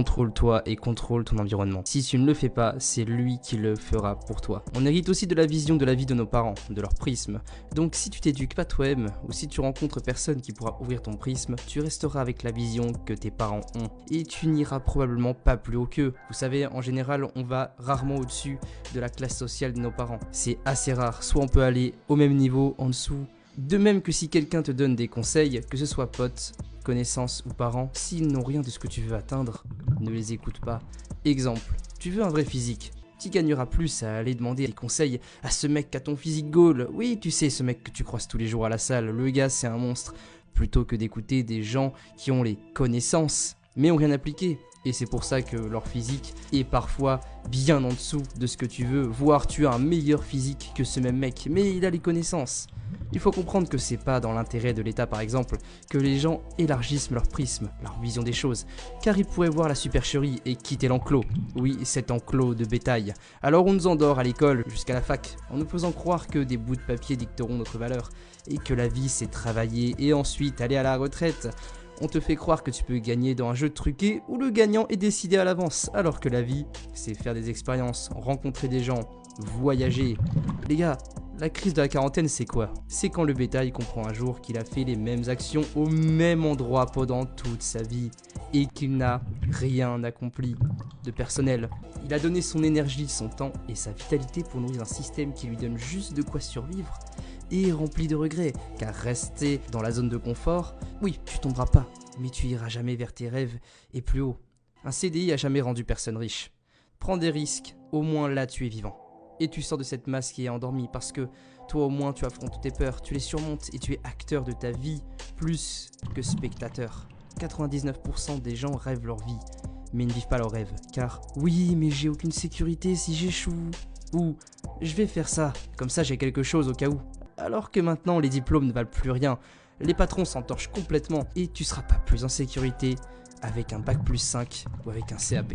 Contrôle-toi et contrôle ton environnement. Si tu ne le fais pas, c'est lui qui le fera pour toi. On hérite aussi de la vision de la vie de nos parents, de leur prisme. Donc si tu t'éduques pas toi-même, ou si tu rencontres personne qui pourra ouvrir ton prisme, tu resteras avec la vision que tes parents ont. Et tu n'iras probablement pas plus haut qu'eux. Vous savez, en général, on va rarement au-dessus de la classe sociale de nos parents. C'est assez rare. Soit on peut aller au même niveau, en dessous. De même que si quelqu'un te donne des conseils, que ce soit potes, connaissances ou parents, s'ils n'ont rien de ce que tu veux atteindre, ne les écoute pas. Exemple, tu veux un vrai physique, tu gagneras plus à aller demander des conseils à ce mec qui a ton physique goal. Oui, tu sais, ce mec que tu croises tous les jours à la salle, le gars c'est un monstre, plutôt que d'écouter des gens qui ont les connaissances, mais ont rien appliqué. Et c'est pour ça que leur physique est parfois bien en dessous de ce que tu veux, voire tu as un meilleur physique que ce même mec, mais il a les connaissances. Il faut comprendre que c'est pas dans l'intérêt de l'État par exemple que les gens élargissent leur prisme, leur vision des choses, car ils pourraient voir la supercherie et quitter l'enclos. Oui, cet enclos de bétail. Alors on nous endort à l'école jusqu'à la fac, en nous faisant croire que des bouts de papier dicteront notre valeur, et que la vie c'est travailler et ensuite aller à la retraite. On te fait croire que tu peux gagner dans un jeu truqué où le gagnant est décidé à l'avance, alors que la vie, c'est faire des expériences, rencontrer des gens, voyager. Les gars, la crise de la quarantaine, c'est quoi? C'est quand le bétail comprend un jour qu'il a fait les mêmes actions au même endroit pendant toute sa vie et qu'il n'a rien accompli de personnel. Il a donné son énergie, son temps et sa vitalité pour nourrir un système qui lui donne juste de quoi survivre et rempli de regrets, car rester dans la zone de confort, oui, tu tomberas pas, mais tu iras jamais vers tes rêves et plus haut. Un CDI a jamais rendu personne riche. Prends des risques, au moins là tu es vivant. Et tu sors de cette masse qui est endormie parce que toi au moins tu affrontes tes peurs, tu les surmontes et tu es acteur de ta vie plus que spectateur. 99% des gens rêvent leur vie, mais ne vivent pas leur rêve. Car oui, mais j'ai aucune sécurité si j'échoue. Ou je vais faire ça, comme ça j'ai quelque chose au cas où. Alors que maintenant les diplômes ne valent plus rien, les patrons s'entorchent complètement et tu seras pas plus en sécurité avec un bac+5 ou avec un CAP.